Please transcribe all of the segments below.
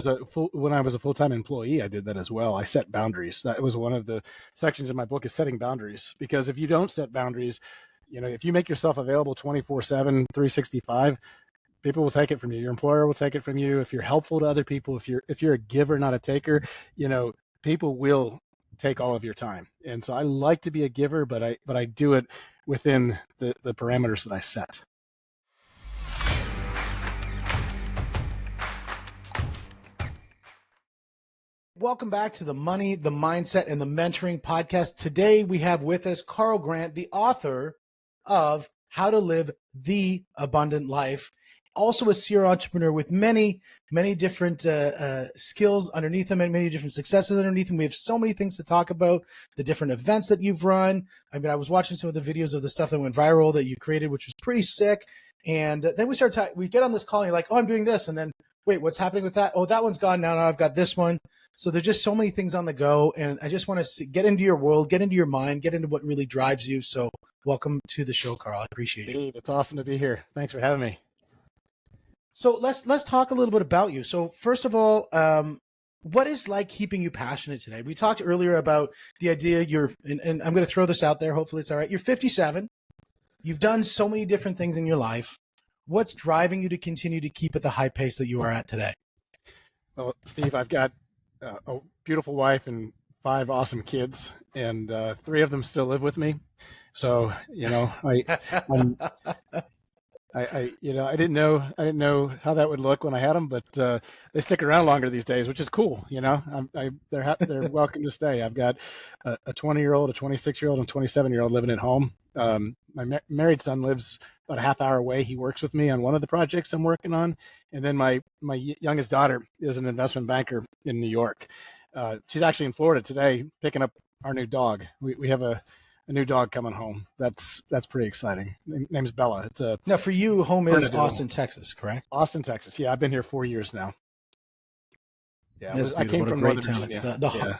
when I was a full-time employee, I did that as well. I set boundaries. That was one of the sections in my book, is setting boundaries. Because if you don't set boundaries, if you make yourself available 24/7, 365, people will take it from you. Your employer will take it from you. If you're helpful to other people, if you're a giver, not a taker, people will take all of your time. And so I like to be a giver, but I do it within the parameters that I set. Welcome back to the Money, the Mindset, and the Mentoring podcast. Today we have with us Carl Grant, the author of How to Live the Abundant Life. Also a serial entrepreneur with many, many different skills underneath him and many different successes underneath him. We have so many things to talk about, the different events that you've run. I mean, I was watching some of the videos of the stuff that went viral that you created, which was pretty sick. And then we get on this call and you're like, oh, I'm doing this. And then, wait, what's happening with that? Oh, that one's gone now. Now I've got this one. So there's just so many things on the go. And I just want to get into your world, get into your mind, get into what really drives you. So welcome to the show, Carl. I appreciate you. It's awesome to be here. Thanks for having me. So let's talk a little bit about you. So first of all, what is like keeping you passionate today? We talked earlier about the idea and I'm going to throw this out there. Hopefully it's all right. You're 57. You've done so many different things in your life. What's driving you to continue to keep at the high pace that you are at today? Well, Steve, I've got a beautiful wife and 5 awesome kids, and 3 of them still live with me. So, I didn't know how that would look when I had them, but they stick around longer these days, which is cool. They're welcome to stay. I've got a 20-year-old, a 26-year-old, and a 27-year-old living at home. My married son lives about a half hour away. He works with me on one of the projects I'm working on, and then my youngest daughter is an investment banker in New York. She's actually in Florida today picking up our new dog. We have a new dog coming home. That's pretty exciting. Name's Bella. Now for you, home is Austin, Texas, correct? Austin, Texas. Yeah, I've been here 4 years now. Yeah, I came from Northern Virginia. Yeah.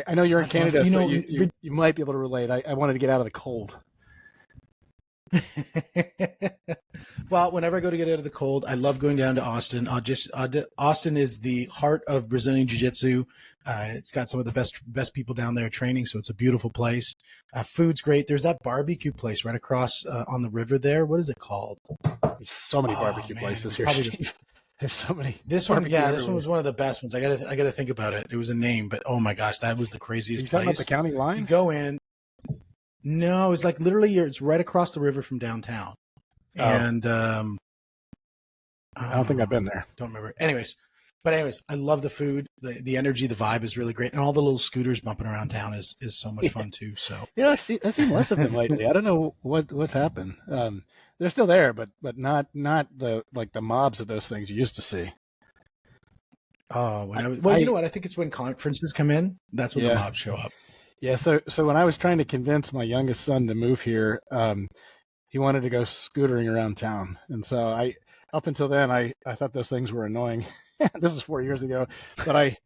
I know you're in Canada, so you might be able to relate. I wanted to get out of the cold. Well, whenever I go to get out of the cold, I love going down to Austin. Austin is the heart of Brazilian Jiu-Jitsu. It's got some of the best people down there training, so it's a beautiful place. Food's great. There's that barbecue place right across on the river there. What is it called? There's so many barbecue places here, Steve. There's so many. This one was one of the best ones. I gotta think about it. It was a name, but oh my gosh, that was the craziest place. You talking about the county line? You go in. No, it's like literally it's right across the river from downtown. Oh. And I don't think I've been there. Don't remember. Anyways, I love the food, the energy, the vibe is really great, and all the little scooters bumping around town is so much fun too. So I've seen less of them lately. I don't know what's happened. They're still there, but not the mobs of those things you used to see. Oh, you know what? I think it's when conferences come in. That's when the mobs show up. Yeah. So when I was trying to convince my youngest son to move here, he wanted to go scootering around town, and so up until then I thought those things were annoying. This is 4 years ago, but I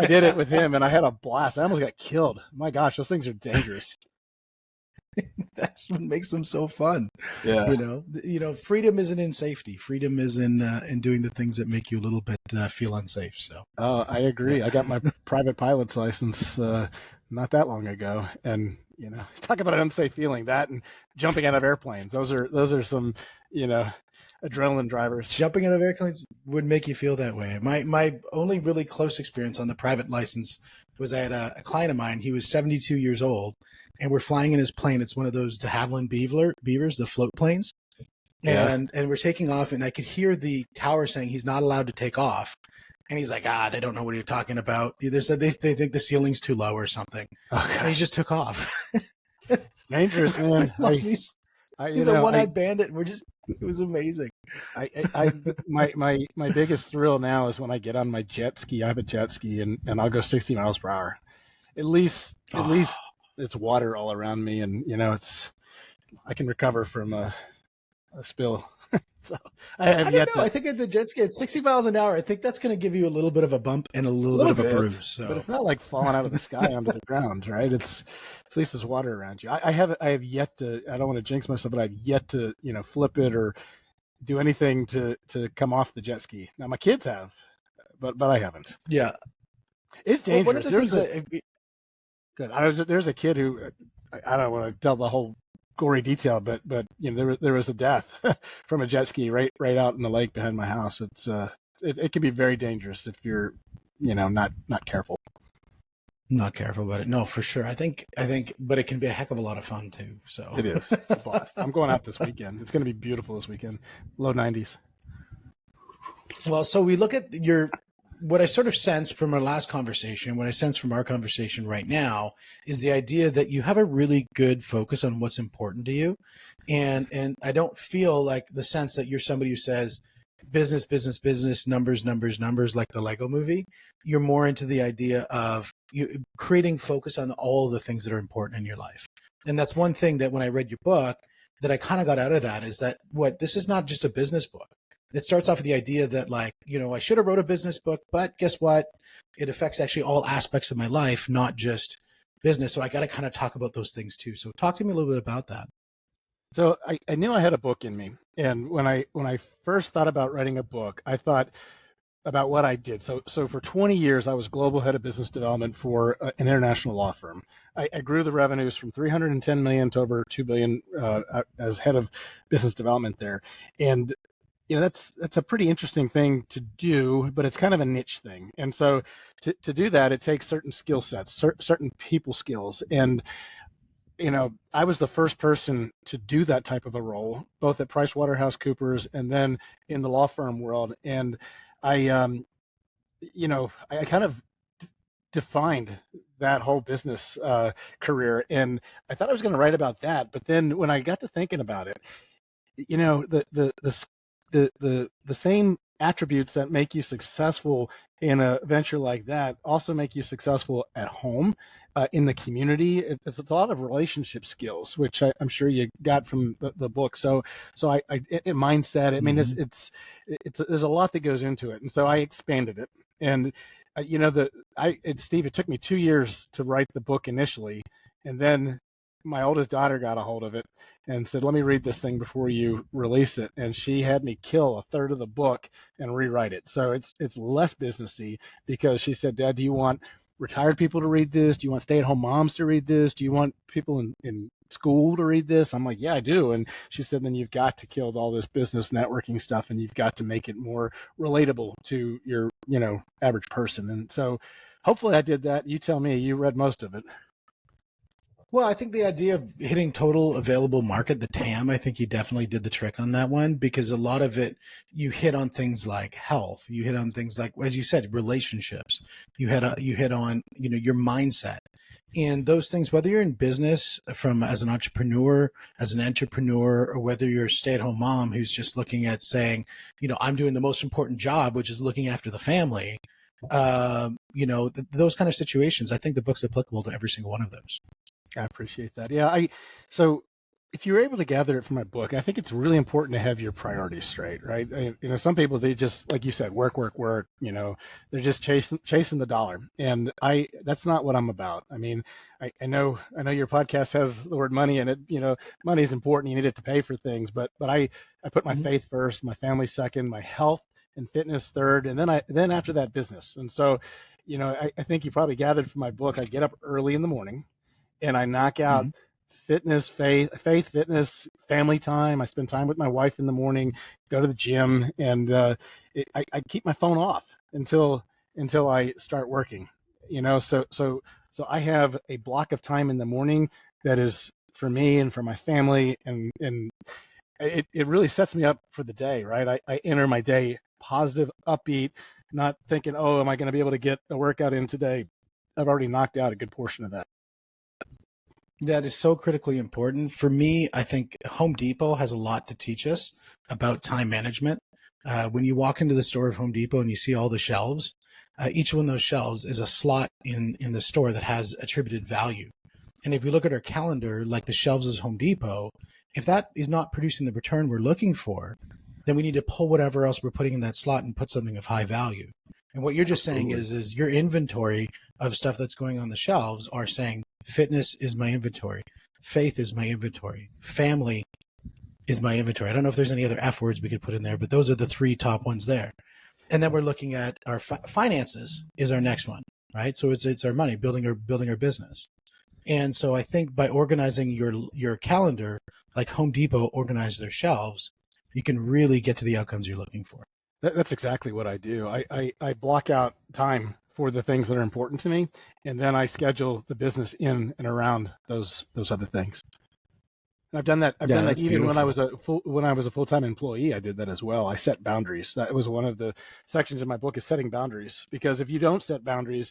did it with him, and I had a blast. I almost got killed. My gosh, those things are dangerous. That's what makes them so fun. Yeah. Freedom isn't in safety. Freedom is in doing the things that make you a little bit feel unsafe. So. Oh, I agree. I got my private pilot's license not that long ago, and talk about an unsafe feeling. That and jumping out of airplanes. Those are some adrenaline drivers. Jumping out of airplanes would make you feel that way. My only really close experience on the private license was I had a client of mine. He was 72 years old, and we're flying in his plane. It's one of those de Havilland Beavers, the float planes. Yeah. And we're taking off, and I could hear the tower saying he's not allowed to take off. And he's like, they don't know what you're talking about. They said they think the ceiling's too low or something. Okay. And he just took off. It's dangerous, man. He's a one-eyed bandit. It was amazing. My biggest thrill now is when I get on my jet ski. I have a jet ski, and I'll go 60 miles per hour. At least it's water all around me, and I can recover from a spill. So I don't know. I think at the jet ski at 60 miles an hour, I think that's going to give you a little bit of a bump and a little bit of a bruise. So. But it's not like falling out of the sky onto the ground, right? It's at least there's water around you. I have yet to. I don't want to jinx myself, but I've yet to flip it or do anything to come off the jet ski. Now my kids have. but I haven't. Yeah. It's Well, one of dangerous. the things that Good. There's a kid who I don't want to tell the whole gory detail, but there was a death from a jet ski right out in the lake behind my house. It can be very dangerous if you're not careful. not careful about it. No, for sure. But it can be a heck of a lot of fun too. So It is. It's a blast. I'm going out this weekend. It's going to be beautiful this weekend. Low 90s. well, so we look at what I sort of sense from our last conversation, what I sense from our conversation right now is the idea that you have a really good focus on what's important to you. And I don't feel like the sense that you're somebody who says business, business, business, numbers, numbers, numbers, like the Lego movie. You're more into the idea of you creating focus on all the things that are important in your life. And that's one thing that when I read your book that I kind of got out of that is that this is not just a business book. It starts off with the idea that I should have wrote a business book, but guess what? It affects actually all aspects of my life, not just business. So I got to kind of talk about those things too. So talk to me a little bit about that. So I knew I had a book in me, and when I first thought about writing a book, I thought about what I did. So for 20 years, I was global head of business development for an international law firm. I grew the revenues from 310 million to over 2 billion as head of business development there, and that's a pretty interesting thing to do, but it's kind of a niche thing. And so to do that, it takes certain skill sets, certain people skills, and I was the first person to do that type of a role, both at PricewaterhouseCoopers and then in the law firm world. And I, I kind of defined that whole business career, and I thought I was going to write about that. But then when I got to thinking about it, the same attributes that make you successful in a venture like that also make you successful at home, in the community. It's a lot of relationship skills, which I'm sure you got from the book. So mindset. I mean, Mm-hmm. it's there's a lot that goes into it, and so I expanded it. And Steve, it took me 2 years to write the book initially, and then my oldest daughter got a hold of it and said, "Let me read this thing before you release it." And she had me kill a third of the book and rewrite it. So it's less businessy because she said, "Dad, do you want retired people to read this? Do you want stay-at-home moms to read this? Do you want people in school to read this?" I'm like, "Yeah, I do." And she said, "Then you've got to kill all this business networking stuff, and you've got to make it more relatable to your average person." And so hopefully I did that. You tell me. You read most of it. Well, I think the idea of hitting total available market, the TAM, I think you definitely did the trick on that one because a lot of it, you hit on things like health. You hit on things like, as you said, relationships. You hit on, your mindset and those things, whether you're in business as an entrepreneur, or whether you're a stay-at-home mom who's just looking at saying, I'm doing the most important job, which is looking after the family. Those kind of situations, I think the book's applicable to every single one of those. I appreciate that. Yeah, so if you were able to gather it from my book, I think it's really important to have your priorities straight, right? Some people, they just, like you said, work, work, work. They're just chasing the dollar, and that's not what I'm about. I mean, I know your podcast has the word money in it. Money is important. You need it to pay for things, but I put my Mm-hmm. faith first, my family second, my health and fitness third, and then after that, business. And so, I think you probably gathered from my book. I get up early in the morning and I knock out Mm-hmm. fitness, fitness, family time. I spend time with my wife in the morning, go to the gym, and I keep my phone off until I start working. So I have a block of time in the morning that is for me and for my family, and it really sets me up for the day, right? I enter my day positive, upbeat, not thinking, oh, am I going to be able to get a workout in today? I've already knocked out a good portion of that. That is so critically important. For me, I think Home Depot has a lot to teach us about time management. When you walk into the store of Home Depot and you see all the shelves, each one of those shelves is a slot in the store that has attributed value. And if we look at our calendar, like the shelves of Home Depot, if that is not producing the return we're looking for, then we need to pull whatever else we're putting in that slot and put something of high value. And what you're just saying is your inventory of stuff that's going on the shelves are saying fitness is my inventory, faith is my inventory, family is my inventory. I don't know if there's any other F words we could put in there, but those are the three top ones there. And then we're looking at our finances is our next one, right? So it's our money, building our business. And so I think by organizing your calendar, like Home Depot organized their shelves, you can really get to the outcomes you're looking for. That's exactly what I do. I block out time for the things that are important to me, and then I schedule the business in and around those other things. And I've done that. I've Yeah, done that that's even when I beautiful. was a full-time employee. I did that as well. I set boundaries. That was one of the sections in my book is setting boundaries. Because if you don't set boundaries,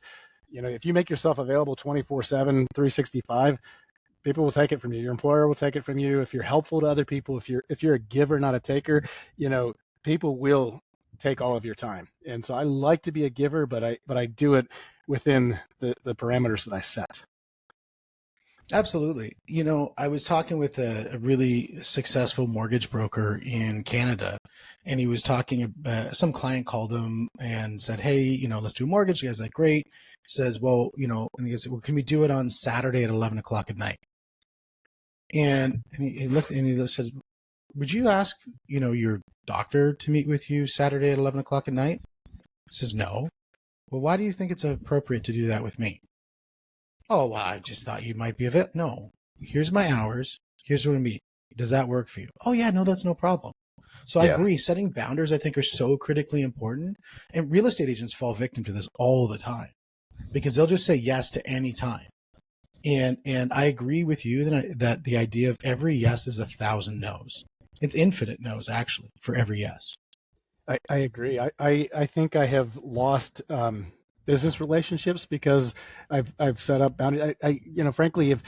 if you make yourself available 24/7, 365, people will take it from you. Your employer will take it from you. If you're helpful to other people, if you're a giver, not a taker, people will take all of your time. And so I like to be a giver, but I do it within the parameters that I set. Absolutely. I was talking with a really successful mortgage broker in Canada, and he was talking, some client called him and said, hey, let's do a mortgage. The guy's like, great. He says, well, and he goes, well, can we do it on Saturday at 11 o'clock at night? And he looked and he said, would you ask, your doctor to meet with you Saturday at 11 o'clock at night? He says, no. Well, why do you think it's appropriate to do that with me? Oh, well, I just thought you might be available. No, here's my hours. Here's what I mean. Does that work for you? Oh, yeah, no, that's no problem. So I Yeah. agree. Setting boundaries, I think, are so critically important. And real estate agents fall victim to this all the time because they'll just say yes to any time. And I agree with you that the idea of every yes is 1,000 no's. It's infinite no's, actually, for every yes. I agree. I think I have lost business relationships because I've set up boundaries. Frankly, if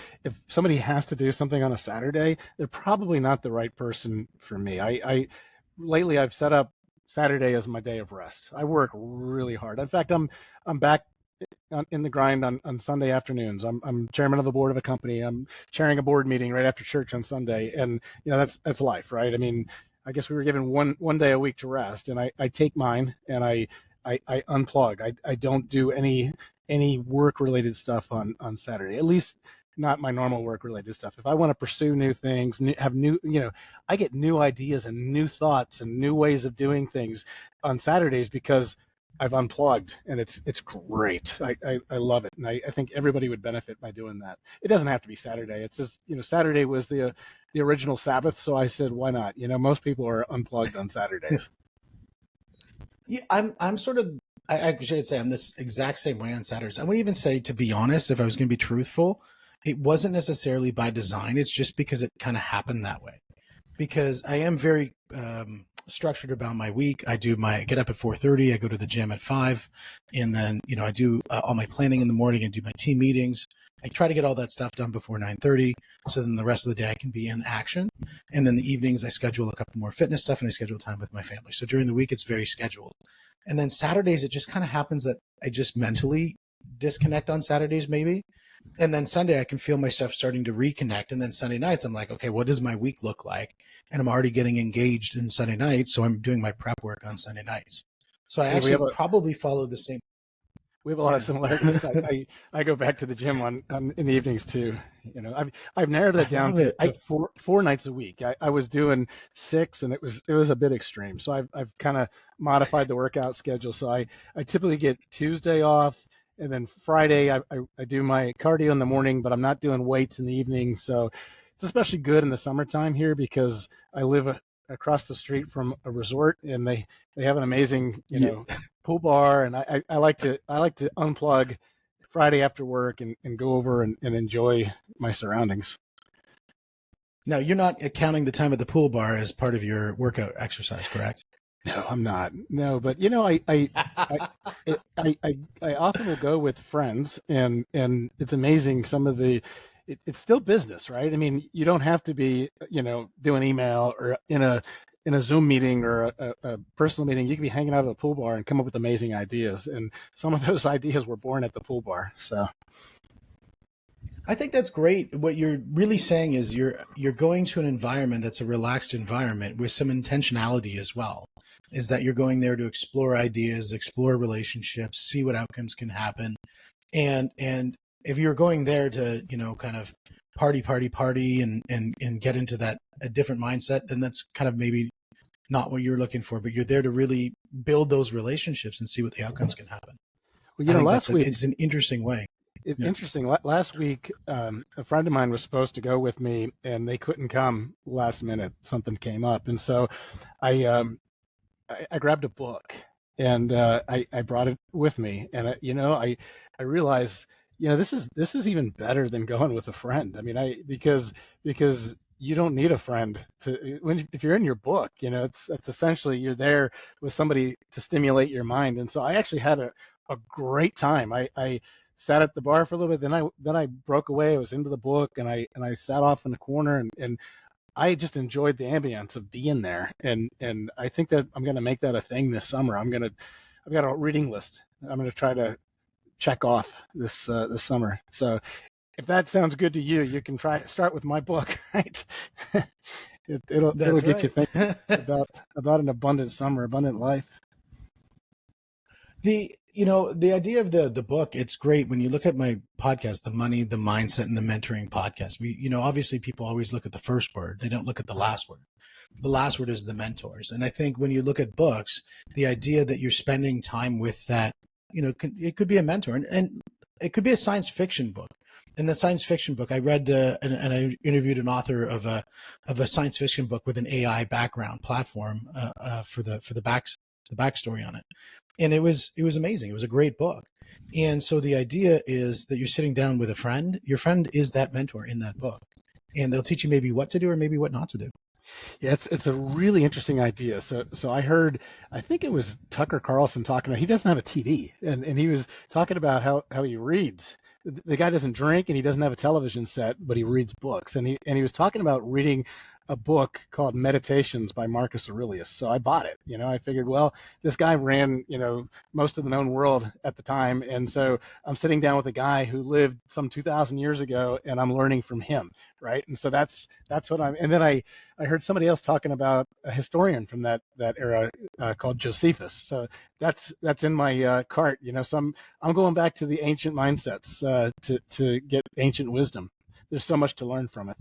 somebody has to do something on a Saturday, they're probably not the right person for me. Lately I've set up Saturday as my day of rest. I work really hard. In fact, I'm back in the grind on Sunday afternoons. I'm chairman of the board of a company. I'm chairing a board meeting right after church on Sunday, and that's life, right? I mean, I guess we were given one day a week to rest, and I take mine and I unplug. I don't do any work related stuff on Saturday. At least not my normal work related stuff. If I want to pursue new things, have new, I get new ideas and new thoughts and new ways of doing things on Saturdays because I've unplugged and it's great. I love it. And I think everybody would benefit by doing that. It doesn't have to be Saturday. It's just, Saturday was the original Sabbath. So I said, why not? Most people are unplugged on Saturdays. Yeah, I'm sort of, I should say I'm this exact same way on Saturdays. I wouldn't even say, to be honest, if I was going to be truthful, it wasn't necessarily by design. It's just because it kind of happened that way. Because I am very structured about my week. I get up at 4:30. I go to the gym at 5, and then I do all my planning in the morning and do my team meetings. I try to get all that stuff done before 9:30, so then the rest of the day I can be in action. And then the evenings I schedule a couple more fitness stuff and I schedule time with my family. So during the week it's very scheduled. And then Saturdays it just kind of happens that I just mentally disconnect on Saturdays maybe. And then Sunday I can feel myself starting to reconnect. And then Sunday nights I'm like, okay, what does my week look like? And I'm already getting engaged in Sunday nights, so I'm doing my prep work on Sunday nights. So I Hey, we have actually a probably follow the same. we have a lot of Yeah. similarities. I go back to the gym on in the evenings too. I've narrowed I that down love to, it. to four nights a week. I was doing 6 and it was a bit extreme. So I've kind of modified the workout schedule. So I typically get Tuesday off and then Friday I do my cardio in the morning, but I'm not doing weights in the evening. So it's especially good in the summertime here because I live across the street from a resort and they have an amazing, Yeah. pool bar, and I like to unplug Friday after work and go over and enjoy my surroundings. Now you're not counting the time at the pool bar as part of your workout exercise, correct? No, I'm not. No, but I I often will go with friends, and it's amazing some of it's still business, right? I mean, you don't have to be doing email or in a Zoom meeting or a personal meeting. You can be hanging out at the pool bar and come up with amazing ideas, and some of those ideas were born at the pool bar. So I think that's great. What you're really saying is you're going to an environment that's a relaxed environment with some intentionality as well. Is that you're going there to explore ideas, explore relationships, see what outcomes can happen. And if you're going there to, kind of party and get into that a different mindset, then that's kind of maybe not what you're looking for, but you're there to really build those relationships and see what the outcomes can happen. Well, I think last week, it's an interesting way. Yeah. interesting. Last week, a friend of mine was supposed to go with me, and they couldn't come last minute. Something came up, and so I I grabbed a book and I brought it with me, and I realized this is even better than going with a friend. I mean, I because you don't need a friend to if you're in your book, it's essentially you're there with somebody to stimulate your mind. And so I actually had a great time. I sat at the bar for a little bit, then I broke away. I was into the book, and I sat off in the corner, and I just enjoyed the ambience of being there, and I think that I'm going to make that a thing this summer. I've got a reading list. I'm going to try to check off this summer. So if that sounds good to you, you can start with my book, right? It'll That's get you right. thinking about an abundant summer, abundant life. The idea of the book, it's great when you look at my podcast, the money, the mindset, and the mentoring podcast. Obviously people always look at the first word. They don't look at the last word. The last word is the mentors. And I think when you look at books, the idea that you're spending time with that, it could be a mentor, and it could be a science fiction book. In the science fiction book, I read and I interviewed an author of a science fiction book with an AI background platform for the backstory on it, and it was amazing. It was a great book. And so the idea is that you're sitting down with a friend. Your friend is that mentor in that book, and they'll teach you maybe what to do or maybe what not to do. Yeah, it's a really interesting idea. So I heard, I think it was Tucker Carlson talking about, he doesn't have a TV, and he was talking about how he reads. The guy doesn't drink and he doesn't have a television set, but he reads books. And he was talking about reading a book called Meditations by Marcus Aurelius. So I bought it. I figured, well, this guy ran, most of the known world at the time. And so I'm sitting down with a guy who lived some 2,000 years ago, and I'm learning from him, right? And so that's what and then I heard somebody else talking about a historian from that era called Josephus. So that's in my cart. So I'm going back to the ancient mindsets to get ancient wisdom. There's so much to learn from it.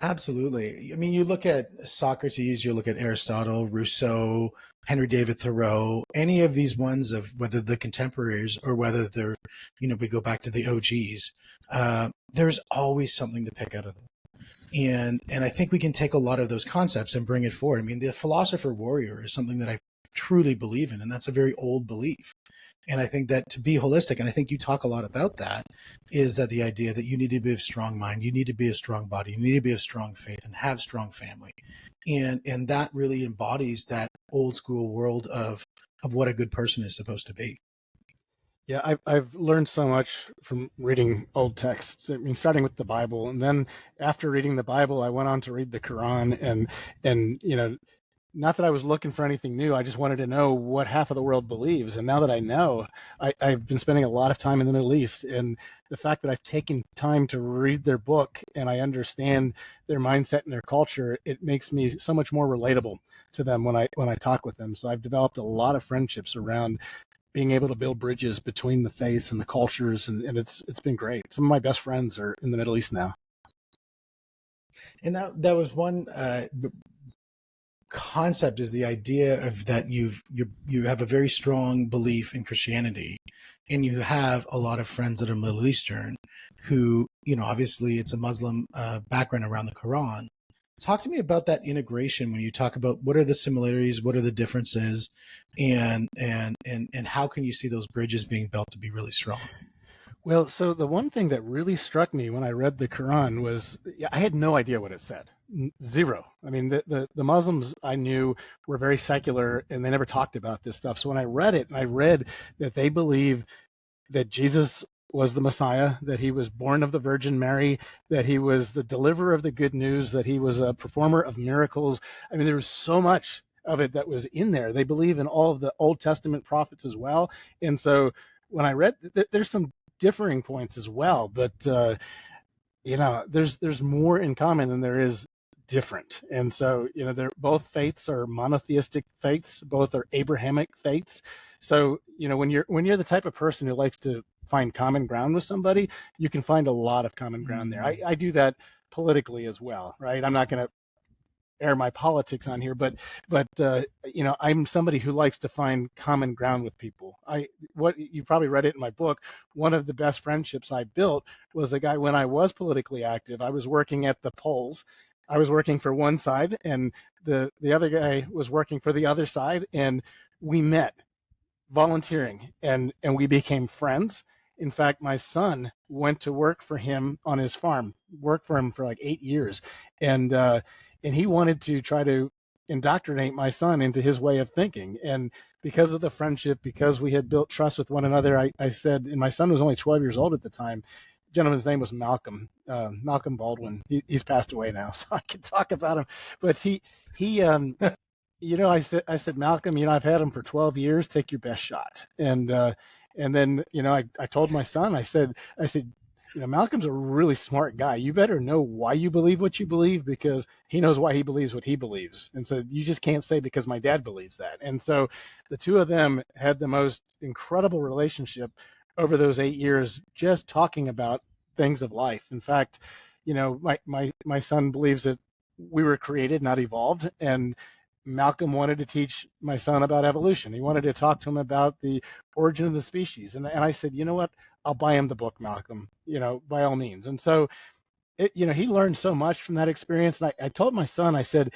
Absolutely. I mean, you look at Socrates, you look at Aristotle, Rousseau, Henry David Thoreau, any of these ones, of whether the contemporaries or whether they're, we go back to the OGs, there's always something to pick out of them. And I think we can take a lot of those concepts and bring it forward. I mean, the philosopher warrior is something that I truly believe in, and that's a very old belief. And I think that to be holistic, and I think you talk a lot about that, is that the idea that you need to be of strong mind, you need to be a strong body, you need to be of strong faith and have strong family. And that really embodies that old school world of what a good person is supposed to be. Yeah, I've learned so much from reading old texts. I mean, starting with the Bible, and then after reading the Bible, I went on to read the Quran, and not that I was looking for anything new. I just wanted to know what half of the world believes. And now that I know, I've been spending a lot of time in the Middle East, and the fact that I've taken time to read their book and I understand their mindset and their culture, it makes me so much more relatable to them when I talk with them. So I've developed a lot of friendships around being able to build bridges between the faiths and the cultures, and it's been great. Some of my best friends are in the Middle East now. And that was one concept, is the idea of that you have a very strong belief in Christianity, and you have a lot of friends that are Middle Eastern who, obviously it's a Muslim background around the Quran. Talk to me about that integration when you talk about what are the similarities, what are the differences, and how can you see those bridges being built to be really strong? Well, so the one thing that really struck me when I read the Quran was, yeah, I had no idea what it said. Zero. I mean, the Muslims I knew were very secular and they never talked about this stuff. So when I read it, and I read that they believe that Jesus was the Messiah, that he was born of the Virgin Mary, that he was the deliverer of the good news, that he was a performer of miracles. I mean, there was so much of it that was in there. They believe in all of the Old Testament prophets as well. And so when I read, there's some differing points as well, but there's more in common than there is different. And so they're both faiths are monotheistic faiths, both are Abrahamic faiths. So when you're the type of person who likes to find common ground with somebody, you can find a lot of common ground there. I do that politically as well, right? I'm not going to air my politics on here, but I'm somebody who likes to find common ground with people. What you probably read it in my book. One of the best friendships I built was a guy when I was politically active. I was working at the polls. I was working for one side, and the other guy was working for the other side, and we met volunteering, and we became friends. In fact, my son went to work for him on his farm, worked for him for like 8 years, and he wanted to try to indoctrinate my son into his way of thinking. And because of the friendship, because we had built trust with one another, I said, and my son was only 12 years old at the time. The gentleman's name was Malcolm Baldwin. He's passed away now, so I can talk about him. But he I said, Malcolm, I've had him for 12 years. Take your best shot. And then, I told my son, I said, Malcolm's a really smart guy. You better know why you believe what you believe, because he knows why he believes what he believes. And so you just can't say because my dad believes that. And so the two of them had the most incredible relationship over those 8 years, just talking about things of life. In fact, my son believes that we were created, not evolved. And Malcolm wanted to teach my son about evolution. He wanted to talk to him about the origin of the species. And I said, you know what? I'll buy him the book, Malcolm, by all means. And so, he learned so much from that experience. And I told my son, I said,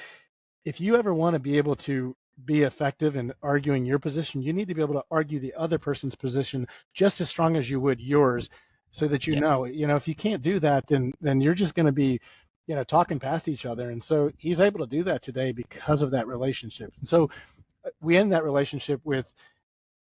if you ever want to be able to be effective in arguing your position, you need to be able to argue the other person's position just as strong as you would yours, so that Yeah. if you can't do that, then you're just going to be talking past each other. And so he's able to do that today because of that relationship. And so we end that relationship with,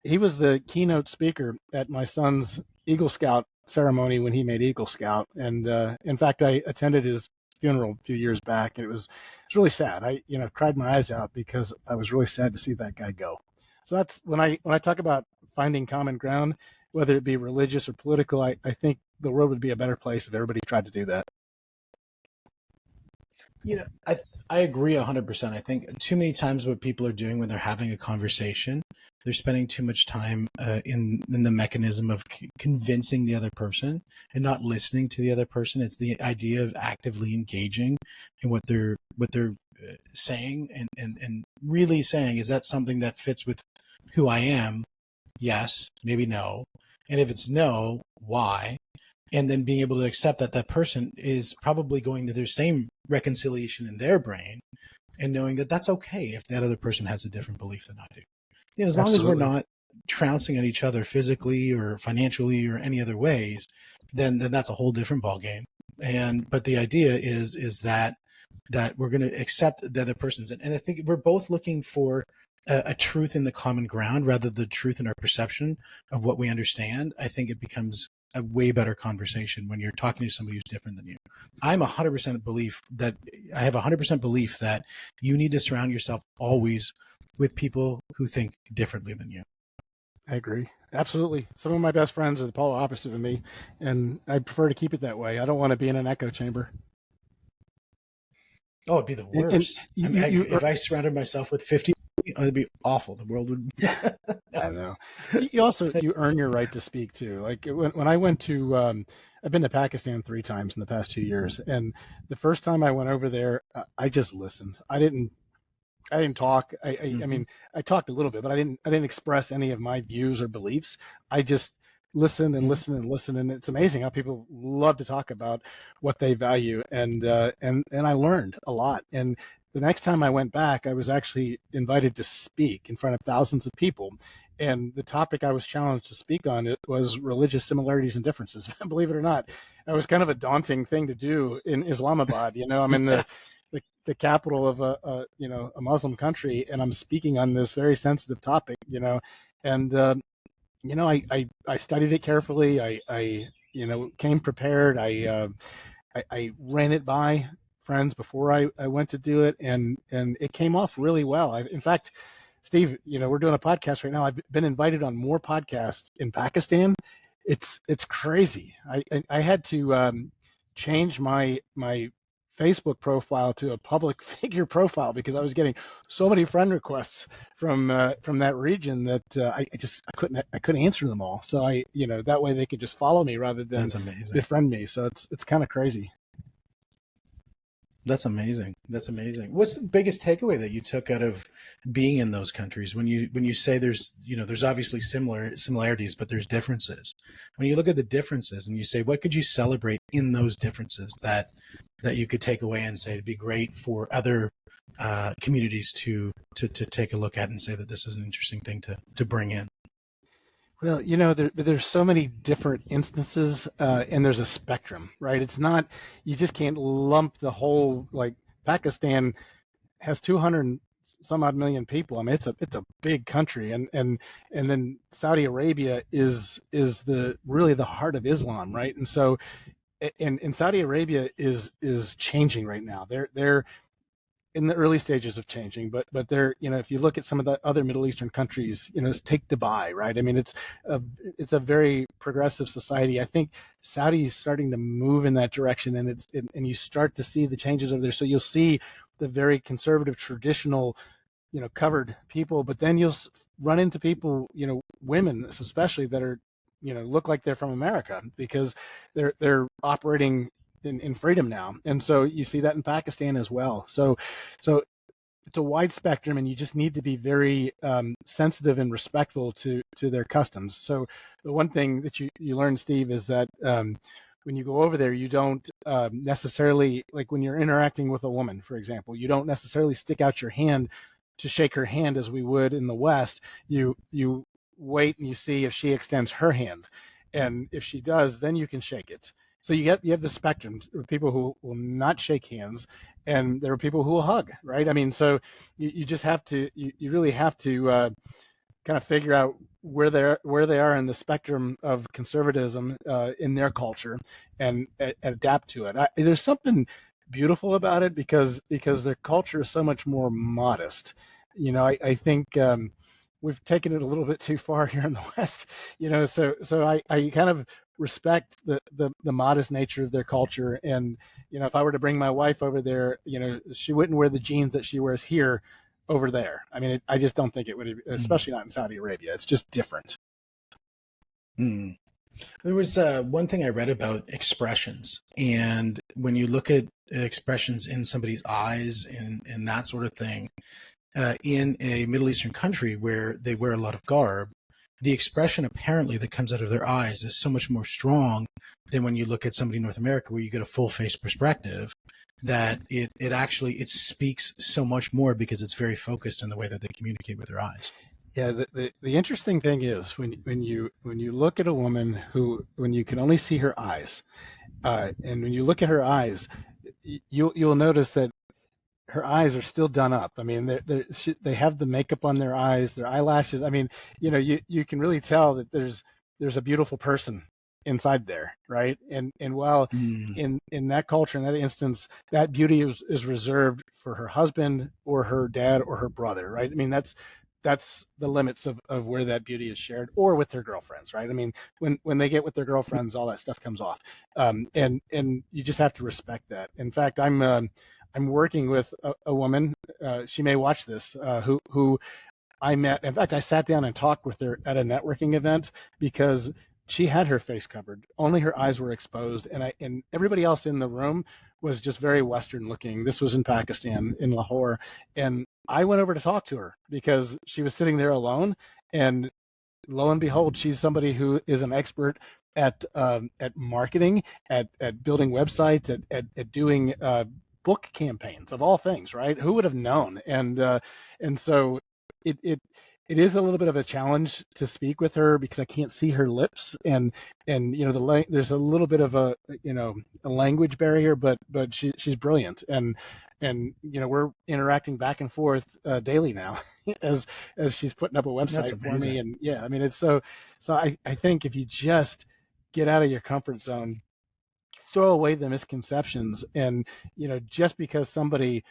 he was the keynote speaker at my son's Eagle Scout ceremony when he made Eagle Scout. And in fact, I attended his funeral a few years back, and it was really sad. I cried my eyes out because I was really sad to see that guy go. So that's when I talk about finding common ground, whether it be religious or political. I think the world would be a better place if everybody tried to do that. I agree 100%. I think too many times what people are doing when they're having a conversation, they're spending too much time in the mechanism of convincing the other person and not listening to the other person. It's the idea of actively engaging in what they're saying and really saying, is that something that fits with who I am? Yes, maybe no. And if it's no, why? And then being able to accept that that person is probably going to their same reconciliation in their brain, and knowing that that's okay if that other person has a different belief than I do. As long as we're Absolutely. not trouncing at each other physically or financially or any other ways, then that's a whole different ballgame. But the idea is that we're going to accept the other person's. And I think we're both looking for a truth in the common ground rather than the truth in our perception of what we understand. I think it becomes a way better conversation when you're talking to somebody who's different than you. I have 100% belief that you need to surround yourself always with people who think differently than you. I agree. Absolutely. Some of my best friends are the polar opposite of me, and I prefer to keep it that way. I don't want to be in an echo chamber. Oh, it'd be the And worst. If I surrounded myself with 50, it'd be awful. The world would. I know. You earn your right to speak too. Like when I went to, I've been to Pakistan 3 times in the past 2 years, and the first time I went over there, I just listened. I didn't talk. I Mm-hmm. mean, I talked a little bit, but I didn't express any of my views or beliefs. I just listened and Mm-hmm. listened and listened, and it's amazing how people love to talk about what they value, and I learned a lot. And the next time I went back, I was actually invited to speak in front of thousands of people, and the topic I was challenged to speak on it was religious similarities and differences. Believe it or not, it was kind of a daunting thing to do in Islamabad. I'm in Yeah. the capital of a Muslim country, and I'm speaking on this very sensitive topic, and I studied it carefully. I came prepared. I ran it by friends before I went to do it, and it came off really well. In fact, Steve, we're doing a podcast right now. I've been invited on more podcasts in Pakistan. It's crazy. I had to change my Facebook profile to a public figure profile because I was getting so many friend requests from that region that I couldn't answer them all. So that way they could just follow me rather than That's amazing. befriend me. So it's kind of crazy. That's amazing. That's amazing. What's the biggest takeaway that you took out of being in those countries? When you say there's there's obviously similarities, but there's differences. When you look at the differences and you say what could you celebrate in those differences that you could take away and say it'd be great for other communities to take a look at and say that this is an interesting thing to bring in. Well, there's so many different instances, and there's a spectrum, right? It's not, you just can't lump the whole, like Pakistan has 200 some odd million people. I mean, it's a big country, and then Saudi Arabia is the really the heart of Islam, right? And so, and Saudi Arabia is changing right now. They're in the early stages of changing, but they're, if you look at some of the other Middle Eastern countries, take Dubai, right? I mean, it's a very progressive society. I think Saudi is starting to move in that direction, and you start to see the changes over there. So you'll see the very conservative, traditional, covered people, but then you'll run into people, women especially, that are, look like they're from America because they're operating in freedom now. And so you see that in Pakistan as well. So it's a wide spectrum, and you just need to be very sensitive and respectful to their customs. So the one thing that you learn, Steve, is that when you go over there, you don't necessarily, like when you're interacting with a woman, for example, you don't necessarily stick out your hand to shake her hand as we would in the West. You wait and you see if she extends her hand, and if she does, then you can shake it. So you have the spectrum of people who will not shake hands, and there are people who will hug, right? I mean, so you just have to, you really have to kind of figure out where they are in the spectrum of conservatism in their culture, and adapt to it. There's something beautiful about it because their culture is so much more modest. I think we've taken it a little bit too far here in the West. So I kind of respect the modest nature of their culture. And if I were to bring my wife over there, she wouldn't wear the jeans that she wears here over there. I mean, I just don't think it would, Mm. especially not in Saudi Arabia. It's just different. Mm. There was one thing I read about expressions, and when you look at expressions in somebody's eyes and that sort of thing, in a Middle Eastern country where they wear a lot of garb, the expression apparently that comes out of their eyes is so much more strong than when you look at somebody in North America where you get a full face perspective. That it actually it speaks so much more because it's very focused in the way that they communicate with their eyes. Yeah, the interesting thing is when you look at a woman who, when you can only see her eyes, and when you look at her eyes, you'll notice that her eyes are still done up. I mean, they have the makeup on their eyes, their eyelashes. I mean, you can really tell that there's a beautiful person inside there, right? And while Mm. in that culture, in that instance, that beauty is reserved for her husband or her dad or her brother, right? I mean, that's the limits of where that beauty is shared, or with their girlfriends, right? I mean, when they get with their girlfriends, all that stuff comes off, and you just have to respect that. In fact, I'm working with a woman. She may watch this. Who I met. In fact, I sat down and talked with her at a networking event because she had her face covered. Only her eyes were exposed, and everybody else in the room was just very Western looking. This was in Pakistan, in Lahore, and I went over to talk to her because she was sitting there alone, and lo and behold, she's somebody who is an expert at marketing, at building websites, at doing book campaigns of all things, right? Who would have known? And so it it it is a little bit of a challenge to speak with her because I can't see her lips, and there's a little bit of a language barrier, but she's brilliant, and we're interacting back and forth daily now as she's putting up a That's website for me. amazing. And yeah, I mean, it's so I think if you just get out of your comfort zone, throw away the misconceptions, and just because somebody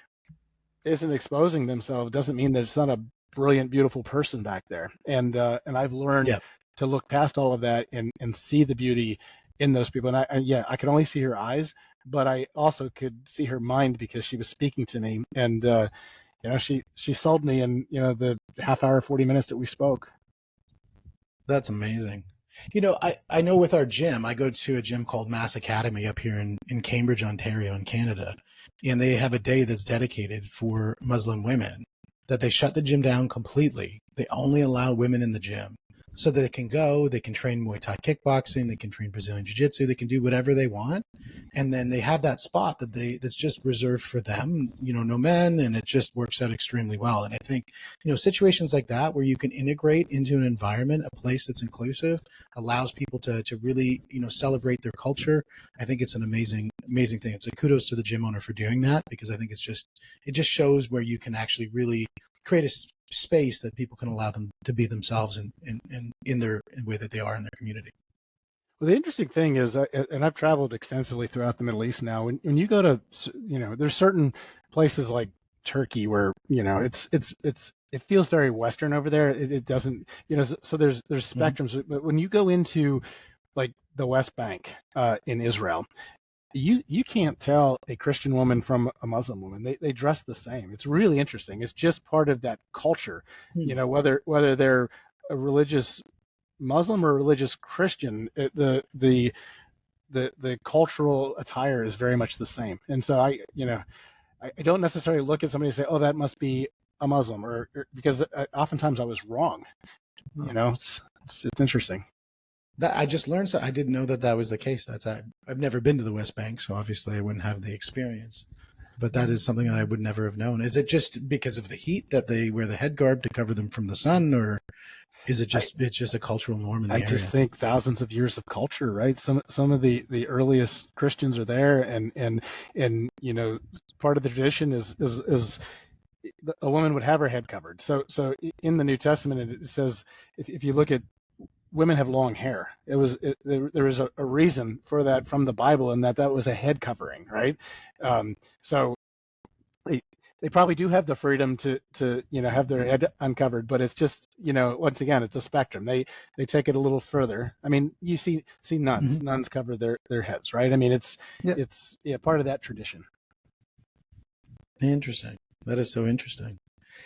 isn't exposing themselves doesn't mean there's not a brilliant, beautiful person back there. And I've learned Yeah, to look past all of that and see the beauty in those people. And yeah, I could only see her eyes, but I also could see her mind because she was speaking to me. And she sold me in the half hour, 40 minutes that we spoke. that's amazing. I know with our gym, I go to a gym called Mass Academy up here in Cambridge, Ontario, in Canada. and they have a day that's dedicated for Muslim women, that they shut the gym down completely. They only allow women in the gym so that they can go, they can train Muay Thai kickboxing, they can train Brazilian Jiu-Jitsu, they can do whatever they want. And then they have that spot that's just reserved for them, no men, and it just works out extremely well. And I think, situations like that where you can integrate into an environment, a place that's inclusive, allows people to really, celebrate their culture. I think it's an amazing thing. It's a kudos to the gym owner for doing that, because I think it just shows where you can actually really create a space that people can allow them to be themselves in their way that they are in their community. Well, the interesting thing is, and I've traveled extensively throughout the Middle East now. When you go to, there's certain places like Turkey where it feels very Western over there. It doesn't, so there's spectrums. But when you go into like the West Bank in Israel, you can't tell a Christian woman from a Muslim woman. They dress the same. It's really interesting. It's just part of that culture. Whether they're a religious Muslim or religious Christian, the cultural attire is very much the same. And so I don't necessarily look at somebody and say, oh, that must be a Muslim, or because oftentimes I was wrong. It's interesting. That I just learned. So I didn't know that was the case. I've never been to the West Bank, so obviously I wouldn't have the experience. But that is something that I would never have known. Is it just because of the heat that they wear the head garb to cover them from the sun, or is it just it's just a cultural norm in the area? I just think thousands of years of culture, right? Some of the earliest Christians are there, and part of the tradition is a woman would have her head covered. So in the New Testament it says if you look at women have long hair. There was a reason for that from the Bible, and that was a head covering, right? So they probably do have the freedom to have their head uncovered, but it's just once again it's a spectrum. They take it a little further. I mean, you see nuns. Mm-hmm. Nuns cover their heads, right? I mean, it's part of that tradition. Interesting. That is so interesting.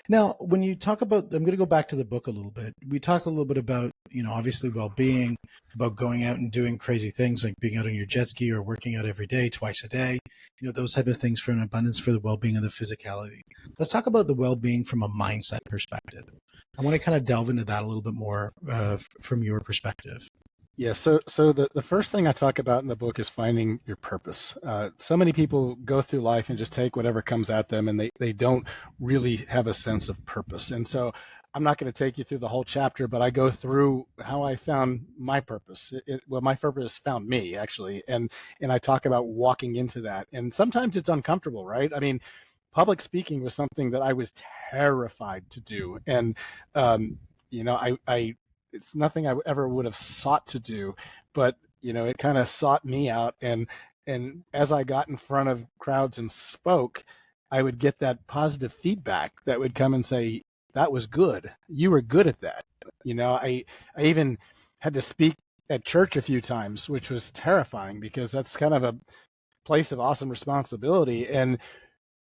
Now, when you talk about, I'm going to go back to the book a little bit. We talked a little bit about, obviously well-being, about going out and doing crazy things like being out on your jet ski or working out every day, twice a day, those type of things for an abundance, for the well-being and the physicality. Let's talk about the well-being from a mindset perspective. I want to kind of delve into that a little bit more from your perspective. Yeah, so the first thing I talk about in the book is finding your purpose. So many people go through life and just take whatever comes at them, and they don't really have a sense of purpose. And so I'm not going to take you through the whole chapter, but I go through how I found my purpose. My purpose found me, actually, and I talk about walking into that. And sometimes it's uncomfortable, right? I mean, public speaking was something that I was terrified to do, and it's nothing I ever would have sought to do, but it kind of sought me out, and as I got in front of crowds and spoke, I would get that positive feedback that would come and say, that was good. You were good at that. I even had to speak at church a few times, which was terrifying because that's kind of a place of awesome responsibility. And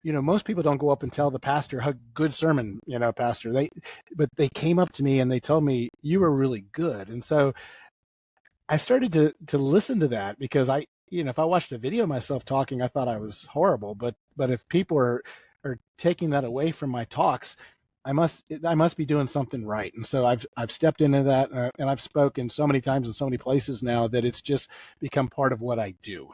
most people don't go up and tell the pastor, how good sermon, pastor. But they came up to me and they told me, you were really good. And so I started to listen to that, because if I watched a video of myself talking, I thought I was horrible. But if people are taking that away from my talks, I must be doing something right. And so I've stepped into that, and I've spoken so many times in so many places now that it's just become part of what I do.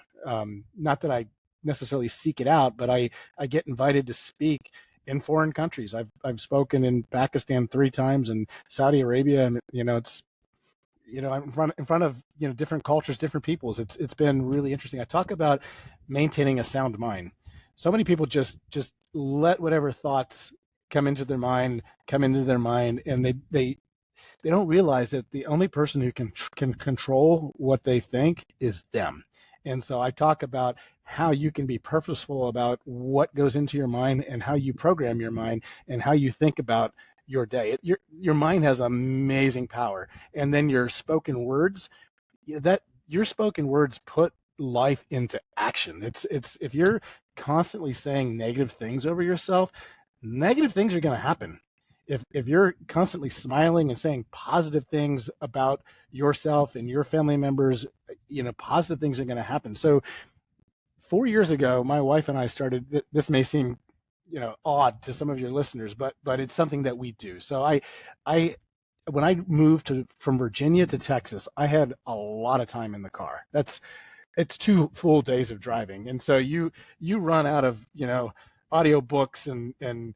Not that I necessarily seek it out, but I get invited to speak in foreign countries. I've spoken in Pakistan 3 times, and Saudi Arabia, and it's I'm in front of different cultures, different peoples. It's been really interesting. I talk about maintaining a sound mind. So many people just let whatever thoughts come into their mind, and they don't realize that the only person who can control what they think is them. And so I talk about how you can be purposeful about what goes into your mind, and how you program your mind, and how you think about your day. Your mind has amazing power. And then your spoken words, your spoken words put life into action. It's if you're constantly saying negative things over yourself, negative things are going to happen. If you're constantly smiling and saying positive things about yourself and your family members, positive things are going to happen. So 4 years ago, my wife and I started. This may seem, odd to some of your listeners, but it's something that we do. So I when I moved from Virginia to Texas, I had a lot of time in the car. It's 2 full days of driving, and so you run out of audio books and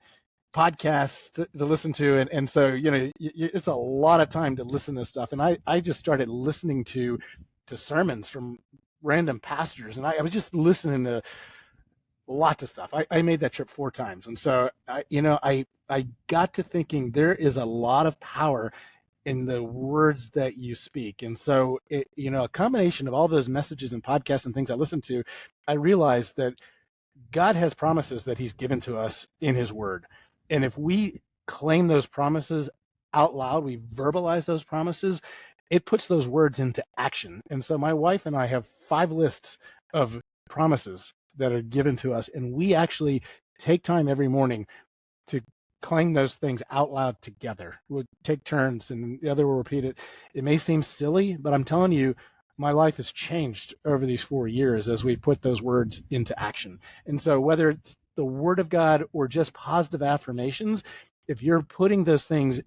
podcasts to listen to, and so it's a lot of time to listen to stuff. And I just started listening to sermons from random pastors, and I was just listening to lots of stuff. I made that trip 4 times, and so I got to thinking there is a lot of power in the words that you speak. And so a combination of all those messages and podcasts and things I listen to, I realized that God has promises that he's given to us in his word. And if we claim those promises out loud, we verbalize those promises, it puts those words into action. And so my wife and I have 5 lists of promises that are given to us, and we actually take time every morning to claim those things out loud together. We'll take turns, and the other will repeat it. It may seem silly, but I'm telling you, my life has changed over these 4 years as we put those words into action. And so whether it's the word of God or just positive affirmations, if you're putting those things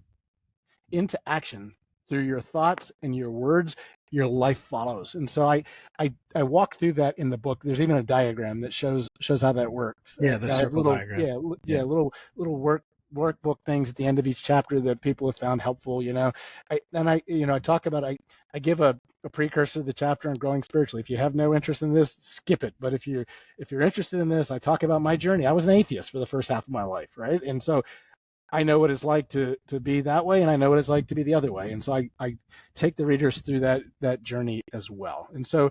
into action through your thoughts and your words, your life follows. And so I walk through that in the book. There's even a diagram that shows how that works. Yeah, the I have circle diagram. yeah, little workbook things at the end of each chapter that people have found helpful. I talk about, I give a precursor to the chapter on growing spiritually. If you have no interest in this, skip it. But if you're interested in this, I talk about my journey. I was an atheist for the first half of my life, right? And so I know what it's like to be that way, and I know what it's like to be the other way. And so I take the readers through that journey as well. And so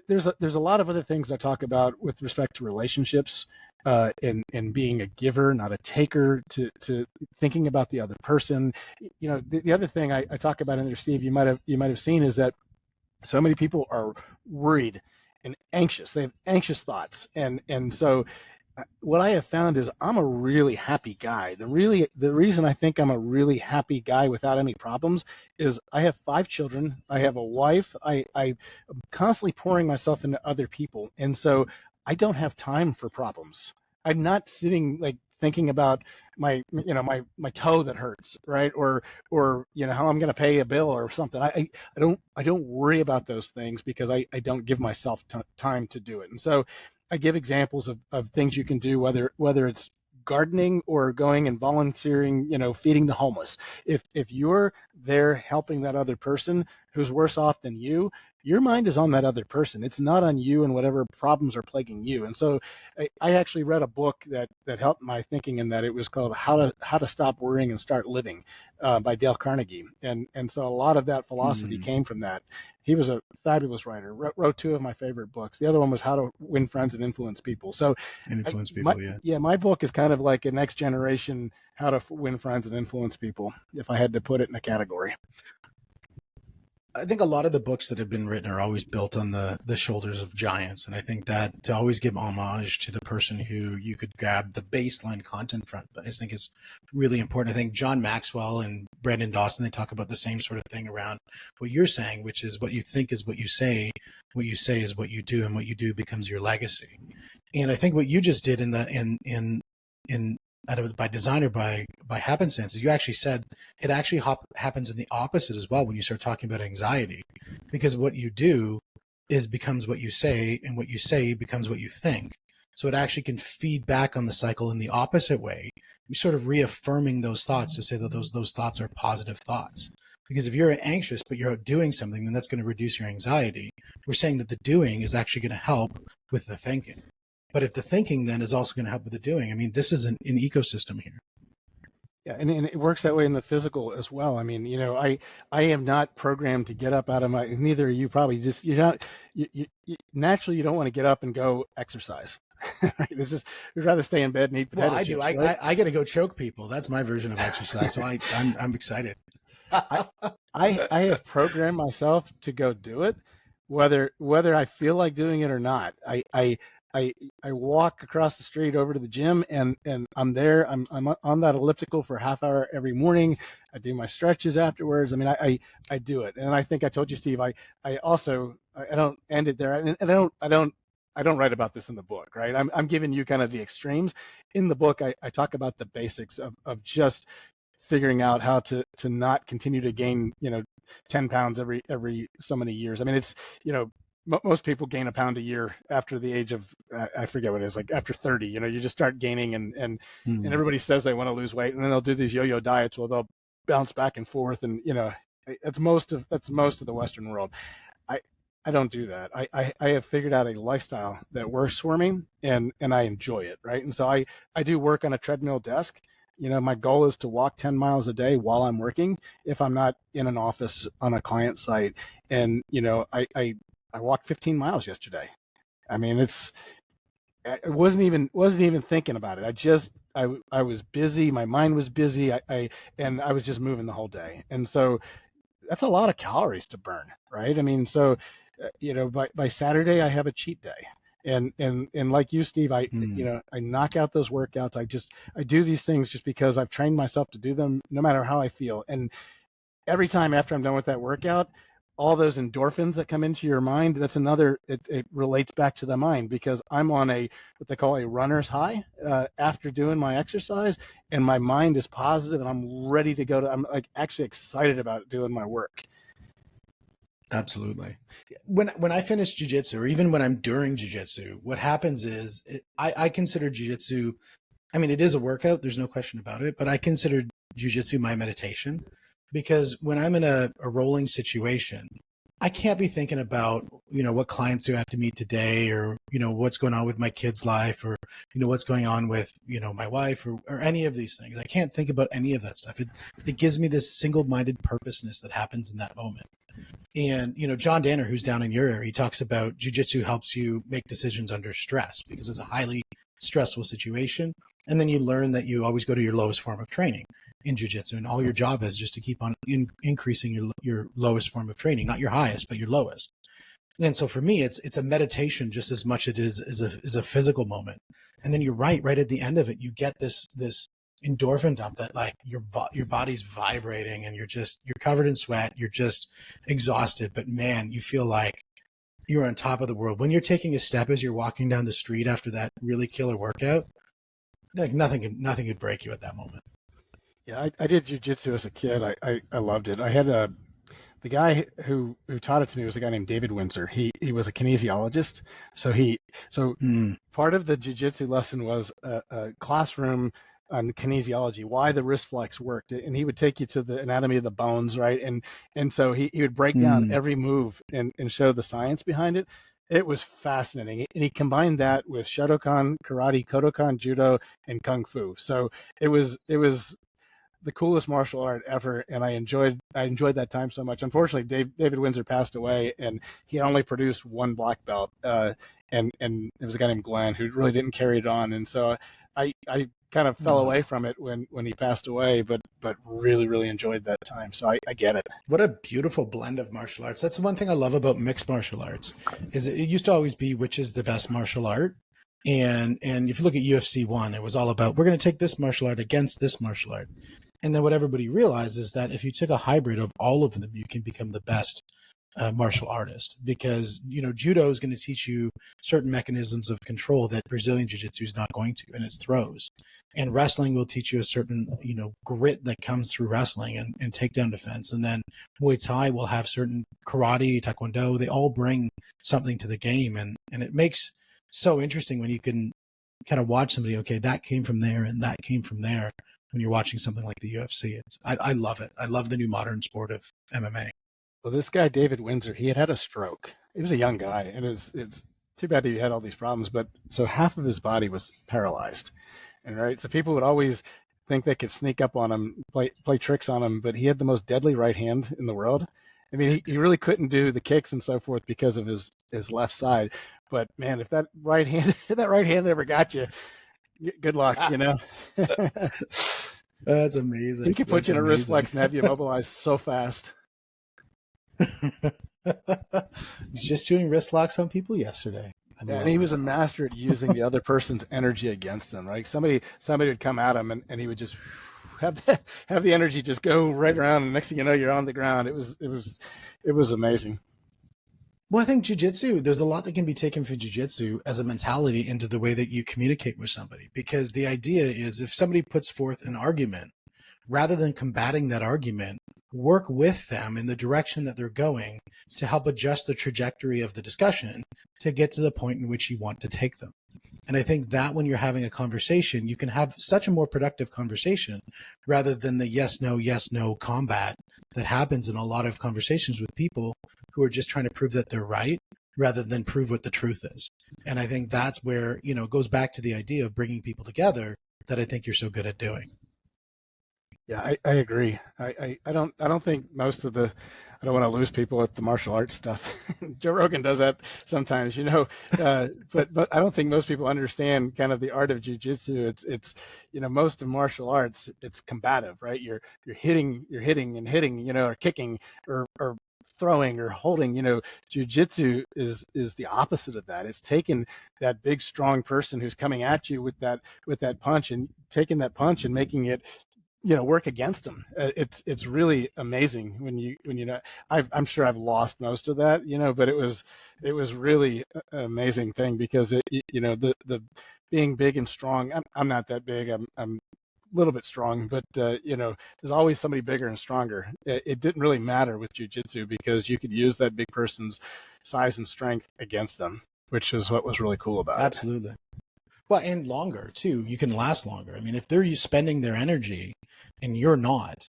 there's a lot of other things I talk about with respect to relationships, and being a giver, not a taker, to thinking about the other person. The other thing I talk about in there, Steve, you might have seen, is that so many people are worried and anxious. They have anxious thoughts, and so what I have found is I'm a really happy guy. The reason I think I'm a really happy guy without any problems is I have 5 children. I have a wife. I'm constantly pouring myself into other people, and so I don't have time for problems. I'm not sitting like thinking about my toe that hurts, right? Or how I'm going to pay a bill or something. I don't worry about those things because I don't give myself time to do it. And so I give examples of things you can do, whether it's gardening or going and volunteering, feeding the homeless. If you're there helping that other person who's worse off than you, your mind is on that other person. It's not on you and whatever problems are plaguing you. And so I actually read a book that helped my thinking in that. It was called How to Stop Worrying and Start Living, by Dale Carnegie. And so a lot of that philosophy came from that. He was a fabulous writer, wrote 2 of my favorite books. The other one was How to Win Friends and Influence People. So Influence people, my book is kind of like a next generation How to Win Friends and Influence People, if I had to put it in a category. I think a lot of the books that have been written are always built on the shoulders of giants. And I think that to always give homage to the person who you could grab the baseline content from, I just think is really important. I think John Maxwell and Brandon Dawson, they talk about the same sort of thing around what you're saying, which is what you think is what you say is what you do, and what you do becomes your legacy. And I think what you just did by design or by happenstance, you actually said it actually happens in the opposite as well when you start talking about anxiety, because what you do becomes what you say, and what you say becomes what you think. So it actually can feed back on the cycle in the opposite way. You're sort of reaffirming those thoughts to say that those thoughts are positive thoughts. Because if you're anxious but you're out doing something, then that's going to reduce your anxiety. We're saying that the doing is actually going to help with the thinking. But if the thinking then is also going to help with the doing, I mean, this is an ecosystem here. Yeah, and it works that way in the physical as well. I mean, I am not programmed to get up out of neither are you probably. Just naturally you don't want to get up and go exercise. Right? We'd rather stay in bed and eat potato chips. Well, I do. Right? I got to go choke people. That's my version of exercise. So I'm excited. I have programmed myself to go do it, whether I feel like doing it or not. I walk across the street over to the gym, and I'm there. I'm on that elliptical for a half hour every morning. I do my stretches afterwards. I mean, I do it. And I think I told you, Steve, I don't end it there. And I don't I don't write about this in the book, right? I'm giving you kind of the extremes. In the book, I talk about the basics of just figuring out how to not continue to gain, 10 pounds every so many years. I mean, it's, most people gain a pound a year after the age of, I forget what it is, like after 30. You just start gaining, and Mm, everybody says they want to lose weight, and then they'll do these yo-yo diets where they'll bounce back and forth, and that's most of the Western world. I I don't do that. I have figured out a lifestyle that works for me, and I enjoy it, right? And so I do work on a treadmill desk. My goal is to walk 10 miles a day while I'm working if I'm not in an office on a client site. And I walked 15 miles yesterday. I mean, I wasn't even thinking about it. I was busy, my mind was busy. And I was just moving the whole day. And so that's a lot of calories to burn, right? I mean, so by Saturday I have a cheat day, and like you, Steve, mm. I knock out those workouts. I do these things just because I've trained myself to do them, no matter how I feel. And every time after I'm done with that workout, all those endorphins that come into your mind, that's another, it relates back to the mind, because I'm on what they call a runner's high after doing my exercise, and my mind is positive, and I'm ready to I'm like actually excited about doing my work. Absolutely. When I finish jujitsu, or even when I'm during jujitsu, what happens is I consider jujitsu. I mean, it is a workout. There's no question about it. But I consider jujitsu my meditation, because when I'm in a rolling situation, I can't be thinking about, what clients do I have to meet today, or, what's going on with my kid's life, or, what's going on with, my wife, or any of these things. I can't think about any of that stuff. It gives me this single-minded purposeness that happens in that moment. And, John Danner, who's down in your area, he talks about jujitsu helps you make decisions under stress, because it's a highly stressful situation. And then you learn that you always go to your lowest form of training in jujitsu, and all your job is just to keep on increasing your lowest form of training, not your highest, but your lowest. And so for me, it's a meditation just as much as a physical moment. And then you're right at the end of it, you get this endorphin dump that, like, your body's vibrating, and you're covered in sweat, you're just exhausted, but man, you feel like you're on top of the world. When you're taking a step as you're walking down the street after that really killer workout, like nothing could break you at that moment. Yeah, I did jujitsu as a kid. I loved it. I had the guy who taught it to me was a guy named David Windsor. He was a kinesiologist. So Mm, part of the jujitsu lesson was a classroom on kinesiology, why the wrist flex worked, and he would take you to the anatomy of the bones, right? And so he would break down mm. every move and show the science behind it. It was fascinating, and he combined that with Shotokan, karate, Kodokan, judo, and kung fu. So it was the coolest martial art ever, and I enjoyed that time so much. Unfortunately, David Windsor passed away, and he only produced one black belt, and it was a guy named Glenn who really didn't carry it on, and so I kind of fell away Oh, from it when he passed away, but really really enjoyed that time. So I get it. what a beautiful blend of martial arts. That's the one thing I love about mixed martial arts, is it used to always be which is the best martial art. And if you look at UFC 1, it was all about, we're going to take this martial art against this martial art. And then what everybody realized is that if you took a hybrid of all of them, you can become the best martial artist, because judo is going to teach you certain mechanisms of control that Brazilian jiu-jitsu is not going to, and it's throws. And wrestling will teach you a certain grit that comes through wrestling and takedown defense. And then Muay Thai will have certain karate, taekwondo. They all bring something to the game, and it makes so interesting when you can kind of watch somebody. Okay, that came from there, and that came from there. When you're watching something like the UFC, I love it. I love the new modern sport of MMA. Well, this guy David Windsor, he had a stroke. He was a young guy, and it's too bad that he had all these problems. But so half of his body was paralyzed, and right, so people would always think they could sneak up on him, play tricks on him, but he had the most deadly right hand in the world. I mean, he really couldn't do the kicks and so forth because of his left side. But man, if that right hand if that right hand ever got you, good luck, you know. That's He amazing. could put That's you in a wrist amazing. flex and have you immobilized so fast. Just doing wrist locks on people yesterday. I Yeah, and love he was a wrist locks. master at using the other person's energy against him, right? Somebody would come at him, and he would just have the energy just go right around, and next thing you know, you're on the ground. It was amazing. Well, I think jujitsu, there's a lot that can be taken from jujitsu as a mentality into the way that you communicate with somebody. Because the idea is if somebody puts forth an argument, rather than combating that argument, work with them in the direction that they're going to help adjust the trajectory of the discussion to get to the point in which you want to take them. And I think that when you're having a conversation, you can have such a more productive conversation rather than the yes, no combat that happens in a lot of conversations with people who are just trying to prove that they're right rather than prove what the truth is. And I think that's where, it goes back to the idea of bringing people together that I think you're so good at doing. Yeah, I agree. I don't think most of the I don't want to lose people with the martial arts stuff. Joe Rogan does that sometimes, but I don't think most people understand kind of the art of jujitsu. It's most of martial arts it's combative, right? You're hitting and hitting, or kicking or throwing or holding. Jujitsu is the opposite of that. It's taking that big strong person who's coming at you with that punch and taking that punch and making it work against them. It's really amazing when you know. I'm sure I've lost most of that, but it was really an amazing thing because the being big and strong. I'm not that big. I'm a little bit strong, but there's always somebody bigger and stronger. It didn't really matter with jujitsu because you could use that big person's size and strength against them, which is what was really cool about it. Absolutely. Well, and longer too. You can last longer. I mean, if they're spending their energy and you're not,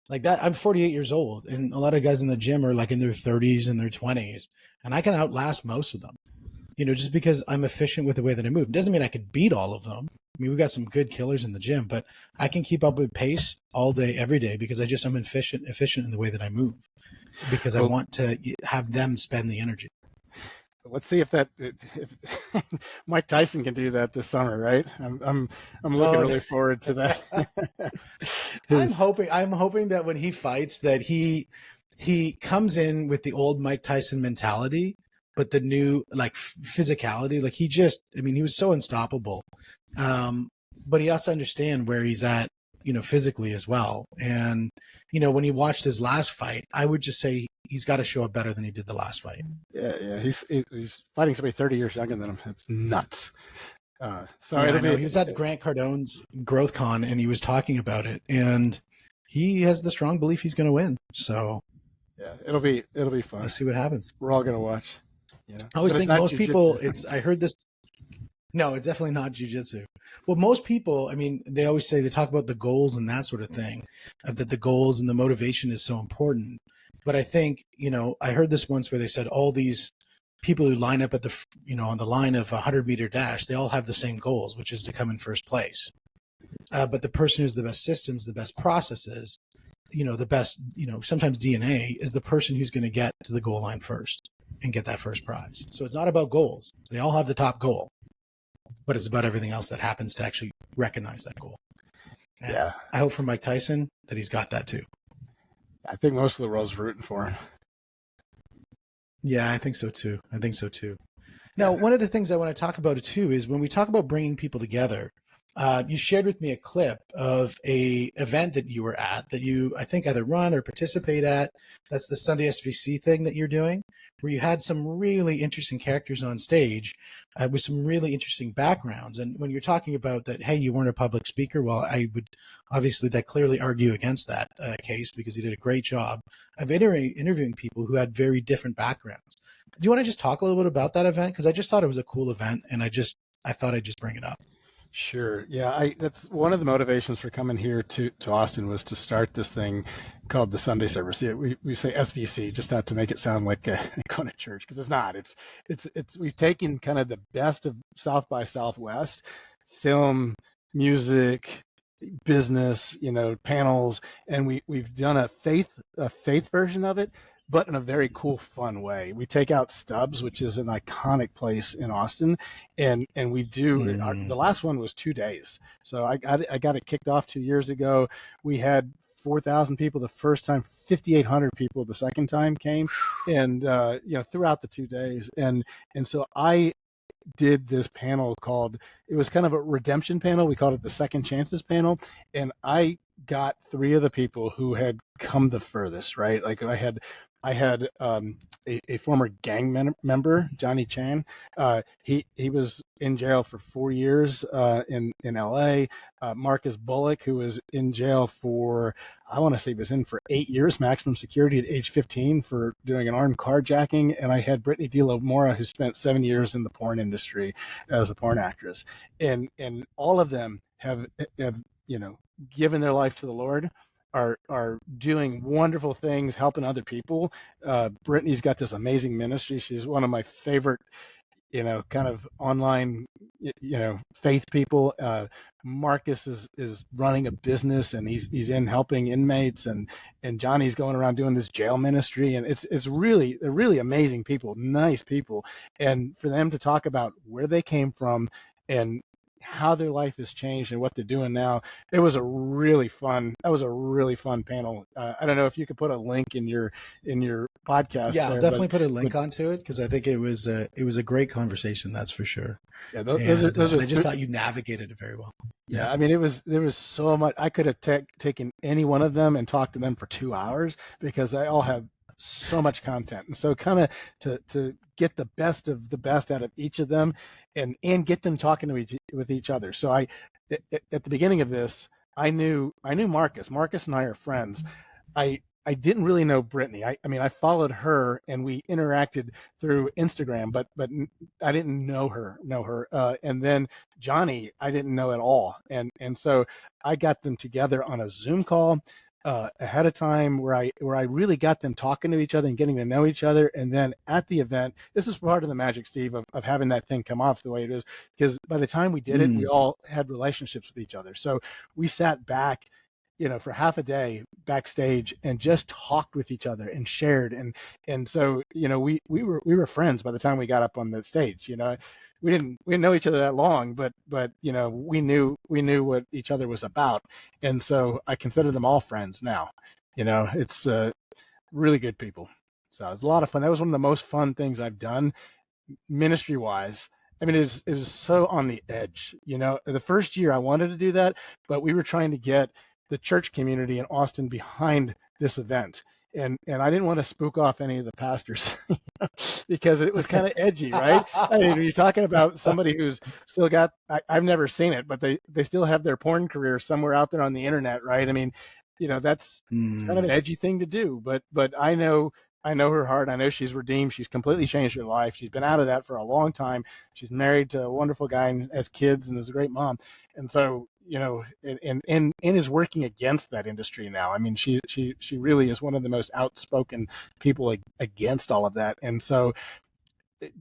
like that, I'm 48 years old, and a lot of guys in the gym are like in their 30s and their 20s, and I can outlast most of them, just because I'm efficient with the way that I move. It doesn't mean I can beat all of them. I mean, we've got some good killers in the gym, but I can keep up with pace all day, every day, because I'm efficient in the way that I move, because I Well, want to have them spend the energy. let's see if Mike Tyson can do that this summer, right? I'm looking Oh, really forward to that. I'm His hoping that when he fights that he comes in with the old Mike Tyson mentality, but the new like physicality. Like he was so unstoppable. But he has to understand where he's at, physically as well. And, when you watched his last fight, I would just say he's got to show up better than he did the last fight. yeah, he's fighting somebody 30 years younger than him. It's nuts. So Yeah, it'll I know. be He was at Grant Cardone's Growth Con and he was talking about it, and he has the strong belief he's going to win. So yeah, it'll be fun. let's see what happens. We're all gonna watch. I always But it's think not most people, jujitsu. I heard this. No, it's definitely not jujitsu. Well, most people, I mean, they always say they talk about the goals and that sort of thing, that the goals and the motivation is so important. But I think, I heard this once where they said all these people who line up at the, on the line of a 100-meter dash, they all have the same goals, which is to come in first place. But the person who's the best systems, the best processes, the best, sometimes DNA is the person who's going to get to the goal line first and get that first prize. So it's not about goals. They all have the top goal, but it's about everything else that happens to actually recognize that goal. And Yeah, I hope for Mike Tyson that he's got that too. I think most of the world's rooting for him. Yeah, I think so too. Now, Yeah. one of the things I want to talk about too is when we talk about bringing people together, you shared with me a clip of a event that you were at that you, I think, either run or participate at. That's the Sunday SVC thing that you're doing, where you had some really interesting characters on stage with some really interesting backgrounds. And when you're talking about that, hey, you weren't a public speaker, well, I would obviously that clearly argue against that case because you did a great job of interviewing people who had very different backgrounds. Do you want to just talk a little bit about that event? Because I just thought it was a cool event, and I thought I'd just bring it up. Sure. Yeah, that's one of the motivations for coming here to Austin was to start this thing called the Sunday service. Yeah, we say SVC just not to make it sound like going to church because it's not. It's we've taken kind of the best of South by Southwest, film, music, business, panels, and we've done a faith version of it, but in a very cool, fun way. We take out Stubbs, which is an iconic place in Austin, and we do the last one was 2 days. So I got it kicked off 2 years ago. We had 4,000 people the first time, 5,800 people the second time came, and throughout the 2 days, and so I did this panel called, it was kind of a redemption panel. We called it the Second Chances panel. And I got three of the people who had come the furthest, right? Like I had I had a former gang member, Johnny Chan. He was in jail for 4 years in L.A. Marcus Bullock, who was in jail for, I want to say, was in for 8 years, maximum security at age 15 for doing an armed carjacking. And I had Brittany De La Mora, who spent 7 years in the porn industry as a porn actress. And all of them have given their life to the Lord, are doing wonderful things, helping other people. Brittany's got this amazing ministry. She's one of my favorite, kind of online, faith people. Marcus is running a business, and he's in helping inmates, and Johnny's going around doing this jail ministry, and they're really amazing people, nice people, and for them to talk about where they came from and how their life has changed and what they're doing now. That was a really fun panel. I don't know if you could put a link in your podcast Yeah, I'll there, definitely put a but link onto it because I think it was a great conversation. That's for sure. yeah, And I just thought you navigated it very well. yeah. Yeah. I mean, there was so much. I could have taken any one of them and talked to them for 2 hours because they all have so much content, and so kind of to get the best of the best out of each of them, and get them talking with each other. So at the beginning of this, I knew Marcus. Marcus and I are friends. I didn't really know Brittany. I mean, I followed her and we interacted through Instagram, but I didn't know her. And then Johnny, I didn't know at all. And so I got them together on a Zoom call ahead of time where I really got them talking to each other and getting to know each other. And then at the event, this is part of the magic, Steve, of having that thing come off the way it is, because by the time we did it, we all had relationships with each other. So we sat back, for half a day backstage and just talked with each other and shared. And so, we were friends by the time we got up on the stage. We didn't know each other that long, but we knew what each other was about. And so I consider them all friends now. It's really good people. So it's a lot of fun. That was one of the most fun things I've done ministry wise. I mean, it was so on the edge. The first year I wanted to do that, but we were trying to get the church community in Austin behind this event. And I didn't want to spook off any of the pastors because it was kind of edgy, right? I mean, you're talking about somebody who's still got, I've never seen it, but they still have their porn career somewhere out there on the internet, right? I mean, that's kind of an edgy thing to do, but I know her heart. I know she's redeemed. She's completely changed her life. She's been out of that for a long time. She's married to a wonderful guy and has kids and is a great mom. And so, and is working against that industry now. I mean, she really is one of the most outspoken people against all of that. And so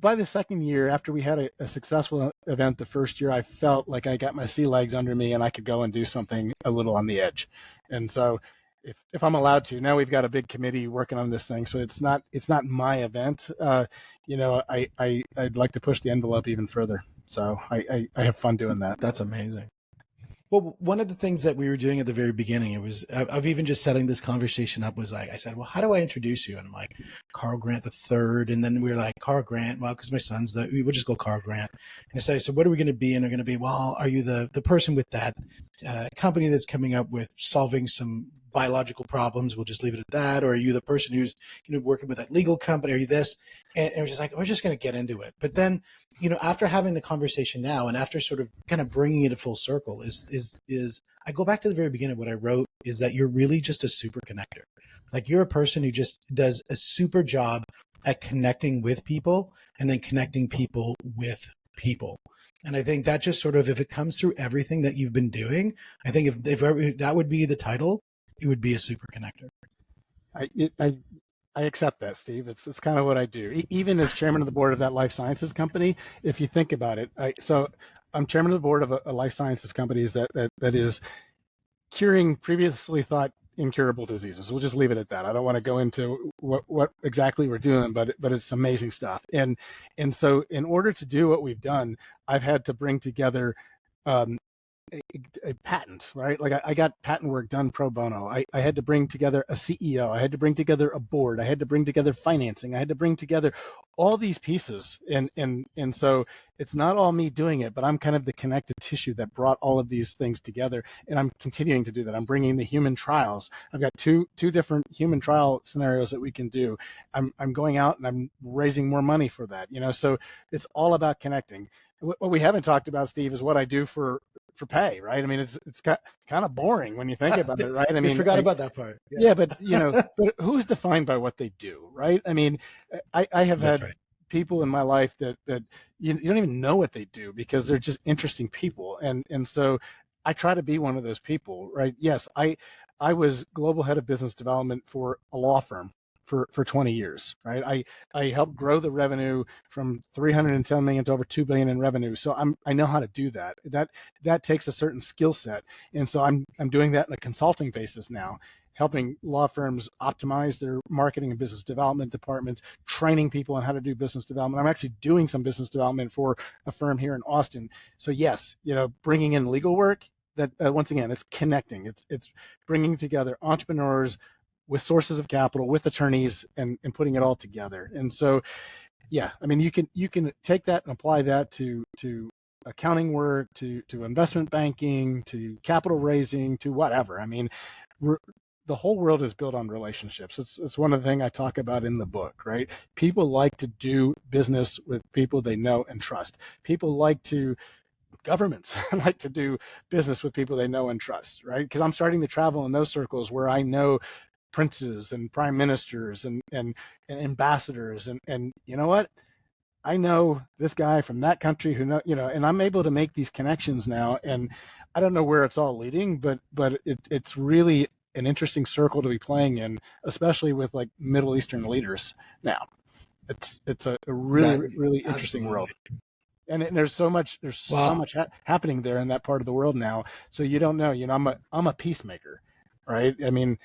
by the second year, after we had a successful event the first year, I felt like I got my sea legs under me and I could go and do something a little on the edge. And so if I'm allowed to, now we've got a big committee working on this thing, so it's not my event. I'd like to push the envelope even further. So I have fun doing that. That's amazing. Well, one of the things that we were doing at the very beginning, it was of even just setting this conversation up, was like, I said, well, how do I introduce you? And I'm like, Carl Grant the third. And then we were like, Carl Grant. Well, because my son's we would just go Carl Grant. And I said, so what are we going to be? And they're going to be, well, are you the person with that company that's coming up with solving some biological problems? We'll just leave it at that. Or are you the person who's working with that legal company? Are you this? And it was just like, we're just going to get into it. But then, after having the conversation now and after sort of kind of bringing it a full circle is I go back to the very beginning. What I wrote is that you're really just a super connector. Like, you're a person who just does a super job at connecting with people and then connecting people with people. And I think that just sort of, if it comes through everything that you've been doing, I think if that would be the title, it would be a super connector. I accept that, Steve. It's kind of what I do. Even as chairman of the board of that life sciences company, if you think about it, so I'm chairman of the board of a life sciences company that is curing previously thought incurable diseases. We'll just leave it at that. I don't want to go into what exactly we're doing, but it's amazing stuff. And so in order to do what we've done, I've had to bring together a patent, right? Like I got patent work done pro bono. I had to bring together a CEO. I had to bring together a board. I had to bring together financing. I had to bring together all these pieces. And so it's not all me doing it, but I'm kind of the connective tissue that brought all of these things together. And I'm continuing to do that. I'm bringing the human trials. I've got two different human trial scenarios that we can do. I'm going out and I'm raising more money for that. So it's all about connecting. What we haven't talked about, Steve, is what I do for pay, right? I mean, it's kind of boring when you think about it, right? I We mean, forgot about that part. yeah, but but who's defined by what they do, right? I mean, I have That's had right. people in my life that you don't even know what they do because they're just interesting people, and so I try to be one of those people, right? Yes, I was global head of business development for a law firm for 20 years, right? I helped grow the revenue from 310 million to over 2 billion in revenue. So I know how to do that. That takes a certain skill set. And so I'm doing that in a consulting basis now, helping law firms optimize their marketing and business development departments, training people on how to do business development. I'm actually doing some business development for a firm here in Austin. So yes, bringing in legal work, that once again, it's connecting. It's bringing together entrepreneurs with sources of capital, with attorneys, and putting it all together. And so, yeah, I mean, you can take that and apply that to accounting work, to investment banking, to capital raising, to whatever. I mean, the whole world is built on relationships. It's one of the things I talk about in the book, right? People like to do business with people they know and trust. People like to governments like to do business with people they know and trust, right? Because I'm starting to travel in those circles where I know princes and prime ministers and ambassadors and you know what, I know this guy from that country who and I'm able to make these connections now, and I don't know where it's all leading, but it's really an interesting circle to be playing in, especially with like Middle Eastern leaders now. It's a really That really interesting world. absolutely. And there's so much Well, happening there in that part of the world now. So you don't know. I'm a peacemaker, right? I mean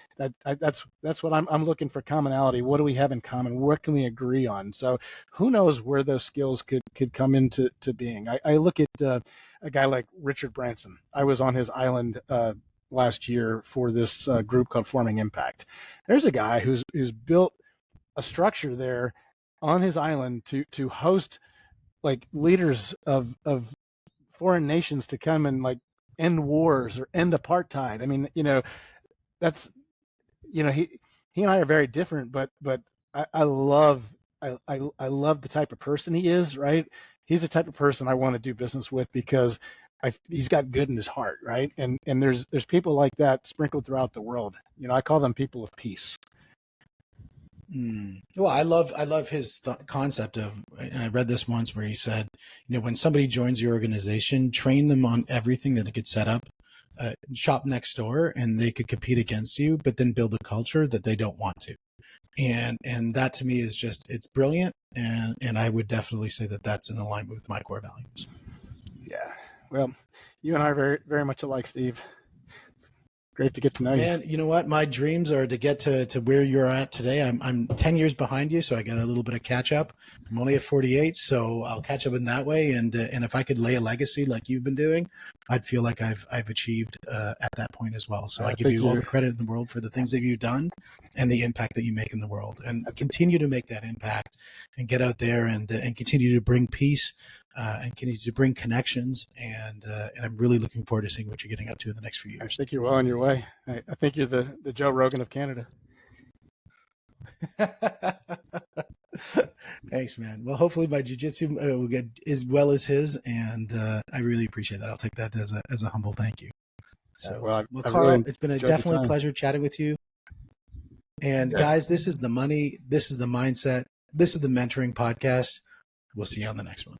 that's what I'm looking for, commonality. What do we have in common? What can we agree on? So who knows where those skills could come into being? I look at a guy like Richard Branson. I was on his island last year for this group called Forming Impact. There's a guy who's built a structure there on his island to host like leaders of foreign nations to come and like end wars or end apartheid. I mean, that's he and I are very different, but I love I love the type of person he is, right? He's the type of person I want to do business with because he's got good in his heart, right? And there's people like that sprinkled throughout the world. I call them people of peace. well, I love his concept of, and I read this once where he said, when somebody joins your organization, train them on everything that they could set up, shop next door, and they could compete against you, but then build a culture that they don't want to. And that to me is just, it's brilliant, and I would definitely say that that's in alignment with my core values. Yeah. Well, you and I are very very much alike, Steve. It's great to get to know you. Man, you know what? My dreams are to get to where you're at today. I'm 10 years behind you, so I got a little bit of catch up. I'm only at 48, so I'll catch up in that way. And if I could lay a legacy like you've been doing, I'd feel like I've achieved at that point as well. So I I give think you all you're the credit in the world for the things that you've done and the impact that you make in the world, and continue to make that impact and get out there and continue to bring peace. And continue to bring connections, and I'm really looking forward to seeing what you're getting up to in the next few I years. think you're well on your way. I think you're the Joe Rogan of Canada. Thanks, man. Well, hopefully my jujitsu will get as well as his, and I really appreciate that. I'll take that as a humble thank you. So, Well, well, I've really Carl, it's been enjoyed the definitely a time. pleasure chatting with you. And Good. guys, this is the money, this is the mindset, this is the mentoring podcast. We'll see you on the next one.